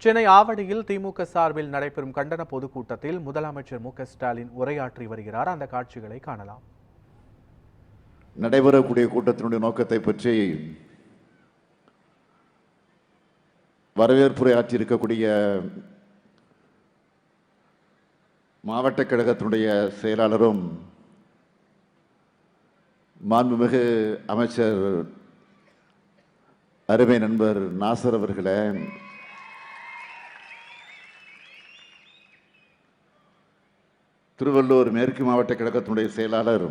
சென்னை ஆவடியில் திமுக சார்பில் நடைபெறும் கண்டன பொதுக்கூட்டத்தில் முதலமைச்சர் மு.க.ஸ்டாலின் உரையாற்றி வருகிறார். அந்த காட்சிகளை காணலாம். நடைபெறக்கூடிய கூட்டத்தினுடைய நோக்கத்தை பற்றி வரவேற்புரையாற்றி இருக்கக்கூடிய மாவட்ட கழகத்தினுடைய செயலாளரும் மாண்புமிகு அமைச்சர் அருமை நண்பர் நாசர் அவர்களே, திருவள்ளூர் மேற்கு மாவட்ட கழகத்தினுடைய செயலாளர்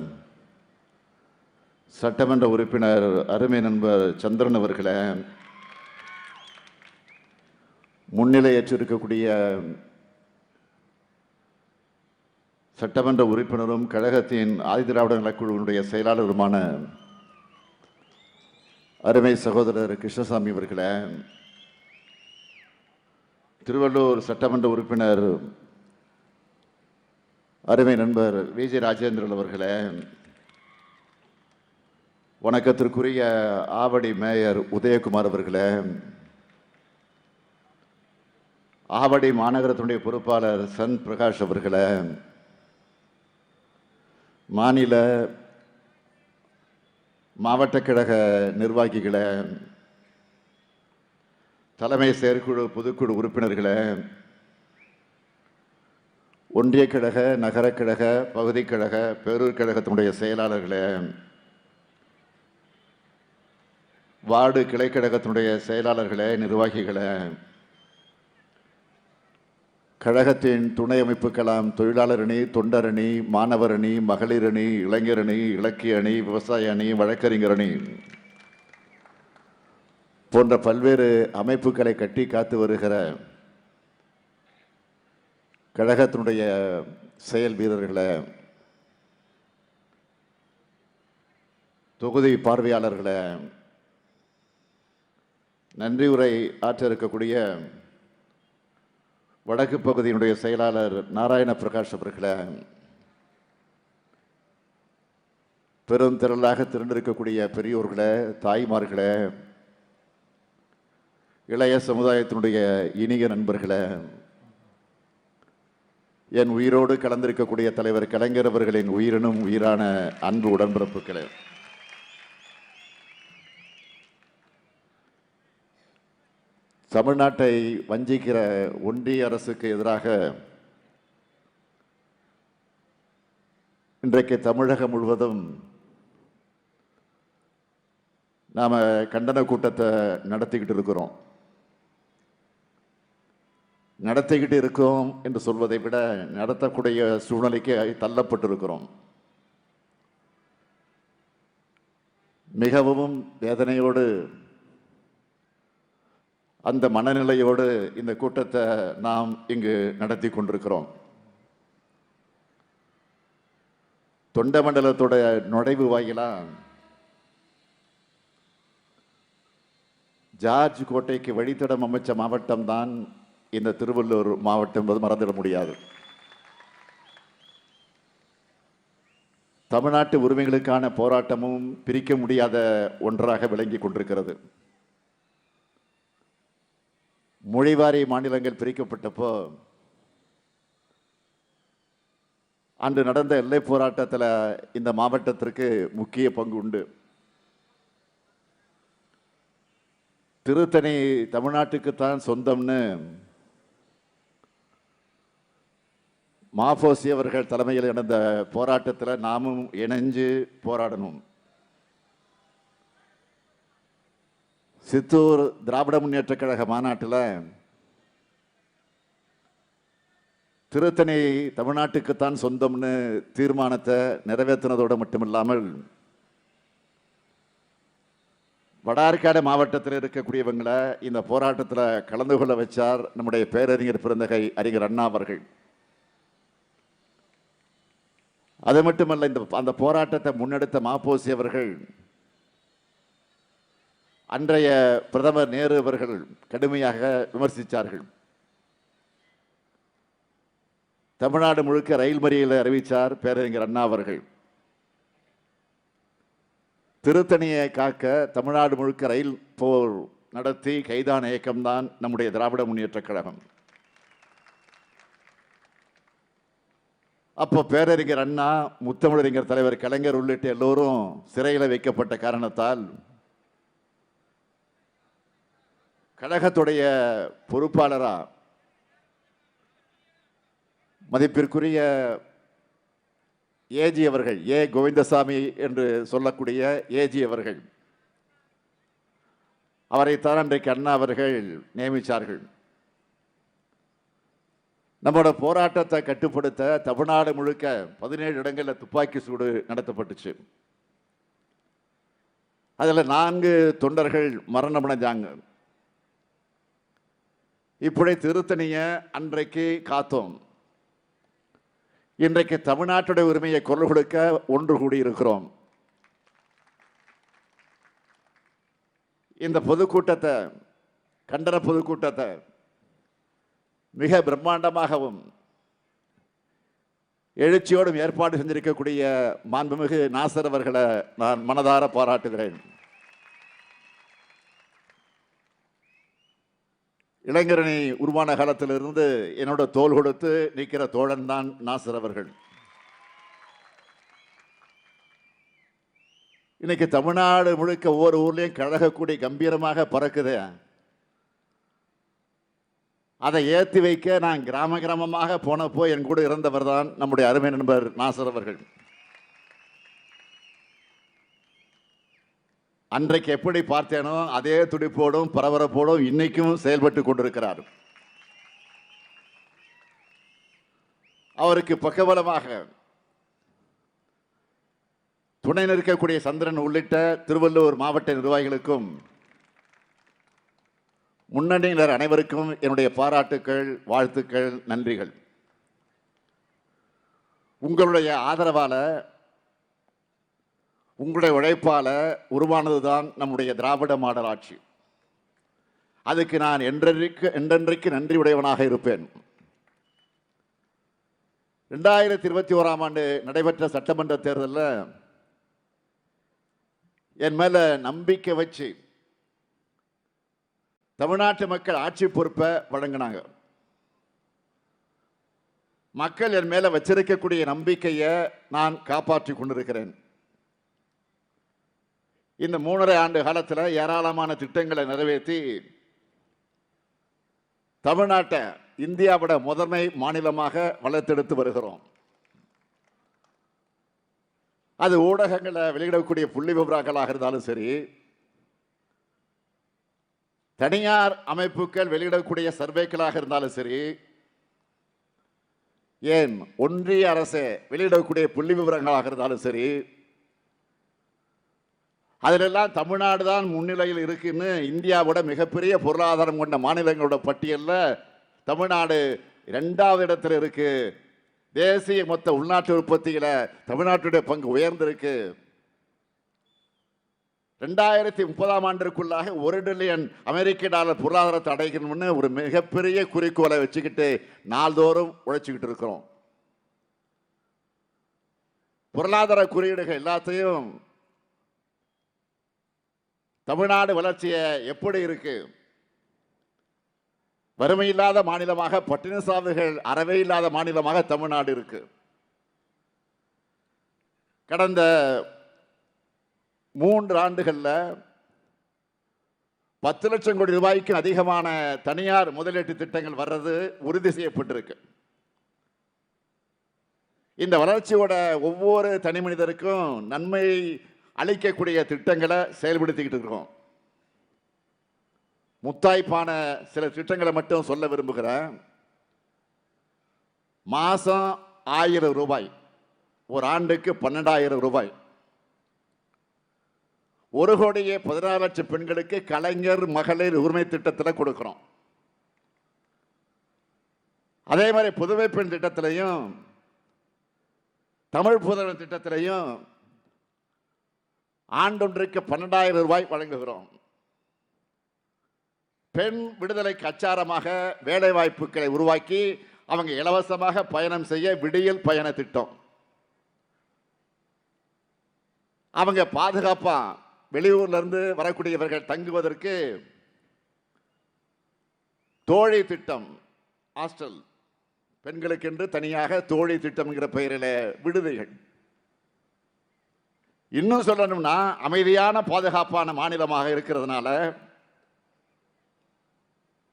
சட்டமன்ற உறுப்பினர் அருமை நண்பர் சந்திரன் அவர்களே, முன்னிலையேற்றிருக்கக்கூடிய சட்டமன்ற உறுப்பினரும் கழகத்தின் ஆதிதிராவிட நலக்குழுவினுடைய செயலாளருமான அருமை சகோதரர் கிருஷ்ணசாமி அவர்களே, திருவள்ளூர் சட்டமன்ற உறுப்பினர் அருமை நண்பர் வி.ஜே. ராஜேந்திரன் அவர்களே, வணக்கத்திற்குரிய ஆவடி மேயர் உதயகுமார் அவர்களே, ஆவடி மாநகரத்தினுடைய பொறுப்பாளர் சன் பிரகாஷ் அவர்களே, மாநில மாவட்ட கழக நிர்வாகிகளே, தலைமை செயற்குழு பொதுக்குழு உறுப்பினர்களே, ஒன்றிய கழக நகர கழக பகுதி கழக பேரூர் கழகத்தினுடைய செயலாளர்களே, வார்டு கிளைக்கழகத்தினுடைய செயலாளர்களே, நிர்வாகிகளே, கழகத்தின் துணை அமைப்புக்கெல்லாம் தொழிலாளர் அணி, தொண்டர் அணி, மாணவர் அணி, மகளிர் அணி, இளைஞர் அணி, இலக்கிய அணி, விவசாய அணி, வழக்கறிஞர் அணி போன்ற பல்வேறு அமைப்புகளை கட்டி காத்து வருகிற கழகத்தினுடைய செயல் வீரர்களே, தொகுதி பார்வையாளர்களே, நன்றி உரை ஆற்ற இருக்கக்கூடிய வடக்கு பகுதியினுடைய செயலாளர் நாராயண பிரகாஷ் அவர்களே, பெரும் திரளாக திரண்டிருக்கக்கூடிய பெரியோர்களே, தாய்மார்களே, இளைய சமுதாயத்தினுடைய இனிய நண்பர்களே, என் உயிரோடு கலந்திருக்கக்கூடிய தலைவர் கலைஞர் அவர்களின் உயிரினும் உயிரான அன்பு உடன்பிறப்புகளே, தமிழ்நாட்டை வஞ்சிக்கிற ஒன்றிய அரசுக்கு எதிராக இன்றைக்கு தமிழகம் முழுவதும் நாம் கண்டன கூட்டத்தை நடத்திக்கிட்டு இருக்கிறோம். நடத்திக்கிட்டு இருக்கோம் என்று சொல்வதை விட நடத்தக்கூடிய சூழ்நிலைக்கு தள்ளப்பட்டிருக்கிறோம். மிகவும் வேதனையோடு அந்த மனநிலையோடு இந்த கூட்டத்தை நாம் இங்கு நடத்தி கொண்டிருக்கிறோம். தொண்டமண்டலத்தோட நுழைவு வாயிலா ஜார்ஜ் கோட்டைக்கு வழித்தடம் அமைச்ச மாவட்டம் தான் இந்த திருவள்ளூர் மாவட்டம் என்பது மறந்துட முடியாது. தமிழ்நாட்டு உரிமைகளுக்கான போராட்டமும் பிரிக்க முடியாத ஒன்றாக விளங்கி கொண்டிருக்கிறது. மொழிவாரி மாநிலங்கள் பிரிக்கப்பட்டப்போ அன்று நடந்த எல்லை போராட்டத்தில் இந்த மாவட்டத்திற்கு முக்கிய பங்கு உண்டு. திருத்தணி தமிழ்நாட்டுக்குத்தான் சொந்தம்னு மாஃபோசி அவர்கள் தலைமையில் நடந்த போராட்டத்தில் நாமும் இணைஞ்சு போராடணும். சித்தூர் திராவிட முன்னேற்ற கழக மாநாட்டில் திருத்தணி தமிழ்நாட்டுக்குத்தான் சொந்தம்னு தீர்மானத்தை நிறைவேற்றினதோடு மட்டுமில்லாமல் வடார்காடு மாவட்டத்தில் இருக்கக்கூடியவங்களை இந்த போராட்டத்தில் கலந்து கொள்ள வச்சார் நம்முடைய பேரறிஞர் பிறந்தகை அறிஞர் அண்ணா அவர்கள். அது மட்டுமல்ல, அந்த போராட்டத்தை முன்னெடுத்த மாப்போசி அவர்கள் அன்றைய பிரதமர் நேரு அவர்கள் கடுமையாக விமர்சித்தார்கள். தமிழ்நாடு முழுக்க ரயில் மறியலை அறிவித்தார் பேரறிஞர் அண்ணா அவர்கள். திருத்தணியை காக்க தமிழ்நாடு முழுக்க ரயில் போர் நடத்தி கைதான இயக்கம்தான் நம்முடைய திராவிட முன்னேற்றக் கழகம். அப்போ பேரறிஞர் அண்ணா, முத்தமிழறிஞர் தலைவர் கலைஞர் உள்ளிட்ட எல்லோரும் சிறையில் வைக்கப்பட்ட காரணத்தால் கழகத்துடைய பொறுப்பாளரா மதிப்பிற்குரிய ஏஜி அவர்கள், ஏ கோவிந்தசாமி என்று சொல்லக்கூடிய ஏஜி அவர்கள், அவரைத்தான் அன்றைக்கு அண்ணா அவர்கள் நியமித்தார்கள். நம்மளோட போராட்டத்தை கட்டுப்படுத்த தமிழ்நாடு முழுக்க 17 இடங்களில் துப்பாக்கி சூடு நடத்தப்பட்டுச்சு. அதில் 4 தொண்டர்கள் மரணமடைஞ்சாங்க. இப்படி திருத்தணியை அன்றைக்கு காத்தோம். இன்றைக்கு தமிழ்நாட்டுடைய உரிமையை குரல் கொடுக்க ஒன்று கூடியிருக்கிறோம். இந்த பொதுக்கூட்டத்தை, கண்டன பொதுக்கூட்டத்தை மிக பிரம்மாண்டமாகவும் எழுச்சியோடும் ஏற்பாடு செஞ்சிருக்கக்கூடிய மாண்புமிகு நாசர் அவர்களை நான் மனதார பாராட்டுகிறேன். இளைஞரணி உருவான காலத்திலிருந்து என்னோட தோள் கொடுத்து நிற்கிற தோழன் தான் நாசர் அவர்கள். இன்னைக்கு தமிழ்நாடு முழுக்க ஒவ்வொரு ஊர்லேயும் கழகக்கூடி கம்பீரமாக பறக்குது. அதை ஏற்றி வைக்க நான் கிராம கிராமமாக போனப்போ என் கூட இருந்தவர் தான் நம்முடைய அருமை நண்பர் நாசர் அவர்கள். அன்றைக்கு எப்படி பார்த்தேனோ அதே துடிப்போடும் பரபரப்போடும் இன்னைக்கும் செயல்பட்டு கொண்டிருக்கிறார். அவருக்கு பக்கபலமாக துணை நிற்கக்கூடிய சந்திரன் உள்ளிட்ட திருவள்ளூர் மாவட்ட நிர்வாகிகளுக்கும் முன்னணியினர் அனைவருக்கும் என்னுடைய பாராட்டுக்கள், வாழ்த்துக்கள், நன்றிகள். உங்களுடைய ஆதரவால, உங்களுடைய உழைப்பால உருவானதுதான் நம்முடைய திராவிட மாடல் ஆட்சி. அதுக்கு நான் என்றென்றைக்கு நன்றி உடையவனாக இருப்பேன். 2021ஆம் ஆண்டு நடைபெற்ற சட்டமன்ற தேர்தலில் என் மேல நம்பிக்கை வச்சு தமிழ்நாட்டு மக்கள் ஆட்சி பொறுப்பை வழங்கினாங்க. மக்கள் என் மேல வச்சிருக்கக்கூடிய நம்பிக்கையை நான் காப்பாற்றி கொண்டிருக்கிறேன். இந்த 3.5 ஆண்டு காலத்தில் ஏராளமான திட்டங்களை நிறைவேற்றி தமிழ்நாட்டை இந்தியாவோட முதன்மை மாநிலமாக வளர்த்தெடுத்து வருகிறோம். அது ஊடகங்களை வெளியிடக்கூடிய புள்ளி விவரங்களாக இருந்தாலும் சரி, தனியார் அமைப்புகள் வெளியிடக்கூடிய சர்வேக்களாக இருந்தாலும் சரி, ஏன் ஒன்றிய அரசு வெளியிடக்கூடிய புள்ளி விவரங்களாக இருந்தாலும் சரி, அதிலெல்லாம் தமிழ்நாடு தான் முன்னிலையில் இருக்குன்னு இந்தியாவோட மிகப்பெரிய பொருளாதாரம் கொண்ட மாநிலங்களோட பட்டியலில் தமிழ்நாடு 2வது இடத்துல இருக்கு. தேசிய மொத்த உள்நாட்டு உற்பத்தியில தமிழ்நாட்டுடைய பங்கு உயர்ந்திருக்கு. 2030ஆம் ஆண்டிற்குள்ளாக $1 டிரில்லியன் அமெரிக்க பொருளாதாரத்தை அடைக்கணும்னு ஒரு மிகப்பெரிய குறிக்கோளை வச்சுக்கிட்டு நாள்தோறும் உழைச்சிக்கிட்டு இருக்கிறோம். பொருளாதார குறியீடுகள் எல்லாத்தையும் தமிழ்நாடு வளர்ச்சியை எப்படி இருக்கு? வறுமை இல்லாத மாநிலமாக, பட்டினி சாவுகள் அறவே இல்லாத மாநிலமாக தமிழ்நாடு இருக்கு. கடந்த 3 ஆண்டுகளில் 10 லட்சம் கோடி ரூபாய்க்கு அதிகமான தனியார் முதலீட்டு திட்டங்கள் வர்றது உறுதி செய்யப்பட்டிருக்கு. இந்த வளர்ச்சியோட ஒவ்வொரு தனி மனிதருக்கும் நன்மை அளிக்கக்கூடிய திட்டங்களை செயல்படுத்திக்கிட்டு இருக்கோம். முத்தாய்ப்பான சில திட்டங்களை மட்டும் சொல்ல விரும்புகிறேன். மாசம் 1000 ரூபாய், ஒரு ஆண்டுக்கு 12,000 ரூபாய். 1,16,00,000 பெண்களுக்கு கலைஞர் மகளிர் உரிமை திட்டத்தில் கொடுக்கிறோம். அதே மாதிரி புதுமை பெண் திட்டத்திலையும் தமிழ் புதல்வன் திட்டத்திலையும் ஆண்டொன்றுக்கு 12,000 ரூபாய் வழங்குகிறோம். பெண் விடுதலைக்கு அச்சாரமாக வேலை வாய்ப்புகளை உருவாக்கி அவங்க இலவசமாக பயணம் செய்ய விடியல் பயண திட்டம். அவங்க பாதுகாப்பா வெளியூர்ல இருந்து வரக்கூடியவர்கள் தங்குவதற்கு தோழி திட்டம், ஹாஸ்டல், பெண்களுக்கென்று தனியாக தோழி திட்டம் என்கிற பெயரில் விடுதிகள். இன்னும் சொல்லணும்னா அமைதியான பாதுகாப்பான மாநிலமாக இருக்கிறதுனால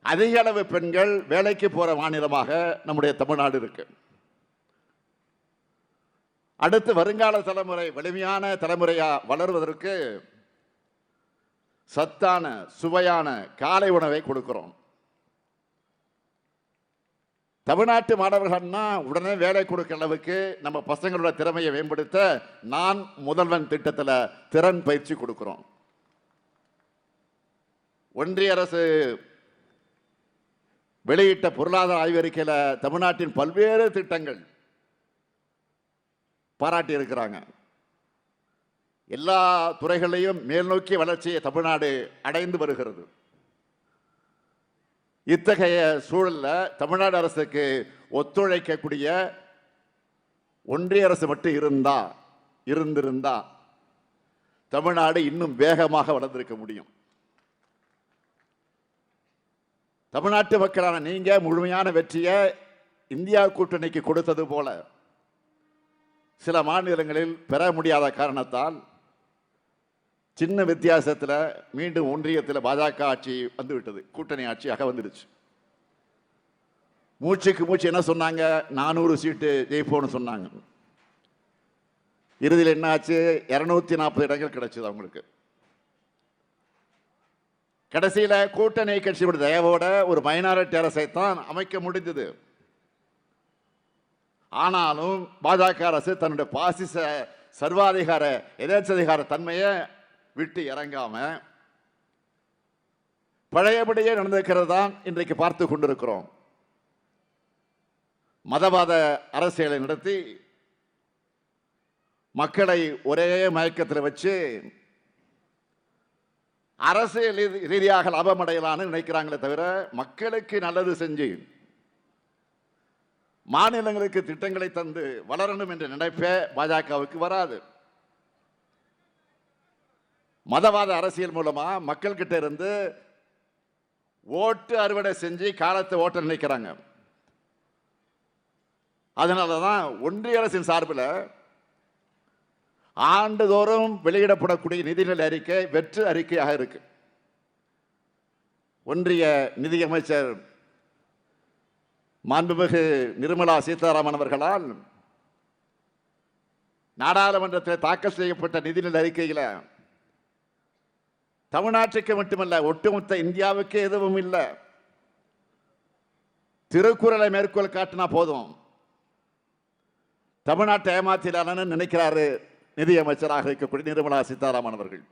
அதிக அளவு பெண்கள் வேலைக்கு போற மாநிலமாக நம்முடைய தமிழ்நாடு இருக்கு. அடுத்து வருங்கால தலைமுறை வலிமையான தலைமுறையா வளர்வதற்கு சத்தான சுவையான காலை உணவை கொடுக்கிறோம். தமிழ்நாட்டு மாணவர்கள்னா உடனே வேலை கொடுக்கிற அளவுக்கு நம்ம பசங்களோட திறமையை மேம்படுத்த நான் முதல்வன் திட்டத்தில் திறன் பயிற்சி கொடுக்கிறோம். ஒன்றிய அரசு வெளியிட்ட பொருளாதார ஆய்வறிக்கையில் தமிழ்நாட்டின் பல்வேறு திட்டங்கள் பாராட்டி இருக்கிறாங்க. எல்லா துறைகளையும் மேல்நோக்கிய வளர்ச்சியை தமிழ்நாடு அடைந்து வருகிறது. இத்தகைய சூழலில் தமிழ்நாடு அரசுக்கு ஒத்துழைக்கக்கூடிய ஒன்றிய அரசு மட்டும் இருந்திருந்தா தமிழ்நாடு இன்னும் வேகமாக வளர்ந்திருக்க முடியும். தமிழ்நாட்டு மக்களான நீங்க முழுமையான வெற்றியை இந்தியா கூட்டணிக்கு கொடுத்தது போல சில மாநிலங்களில் பெற முடியாத காரணத்தால் சின்ன வித்தியாசத்தில் மீண்டும் ஒன்றியத்தில் பாஜக ஆட்சி வந்துவிட்டது, கூட்டணி ஆட்சியாக வந்துடுச்சு. மூச்சுக்கு மூச்சு என்ன சொன்னாங்க, 400 சீட்டு ஜெயிப்போம்னு சொன்னாங்க. இறுதியில் என்ன ஆச்சு, 240 இடங்கள் கிடைச்சது அவங்களுக்கு. கடைசியில் கூட்டணி கட்சியோட தயவோட ஒரு மைனாரிட்டி அரசை தான் அமைக்க முடிந்தது. ஆனாலும் பாஜக அரசு தன்னுடைய பாசிச சர்வாதிகார எதேச்சதிகார தன்மையை விட்டு இறங்காம பழையபடியே நடந்திருக்கிறது தான் இன்றைக்கு பார்த்து கொண்டிருக்கிறோம். மதவாத அரசியலை நடத்தி மக்களை ஒரே மயக்கத்தில் வச்சு அரசியல் ரீதியாக லாபம் அடையலான்னு நினைக்கிறாங்களே தவிர மக்களுக்கு நல்லது செஞ்சு மாநிலங்களுக்கு திட்டங்களை தந்து வளரணும் என்ற நினைப்பே பாஜகவுக்கு வராது. மதவாத அரசியல் மூலமா மக்கள் கிட்ட இருந்து ஓட்டு அறுவடை செஞ்சு காலத்தை ஓட்ட நினைக்கிறாங்க. அதனாலதான் ஒன்றிய அரசின் சார்பில் ஆண்டுதோறும் வெளியிடப்படக்கூடிய நிதிநிலை அறிக்கை வெற்று அறிக்கையாக இருக்கு. ஒன்றிய நிதியமைச்சர் மாண்புமிகு நிர்மலா சீதாராமன் அவர்களால் நாடாளுமன்றத்தில் தாக்கல் செய்யப்பட்ட நிதிநிலை அறிக்கையில் தமிழ்நாட்டுக்கு மட்டுமல்ல ஒட்டுமொத்த இந்தியாவுக்கு எதுவும் இல்லை. திருக்குறளை மேற்கோள் காட்டினா போதும், தமிழ்நாட்டை ஏமாத்திலான்னு நினைக்கிறாரு நிதியமைச்சராக இருக்கக்கூடிய நிர்மலா சீதாராமன் அவர்கள்.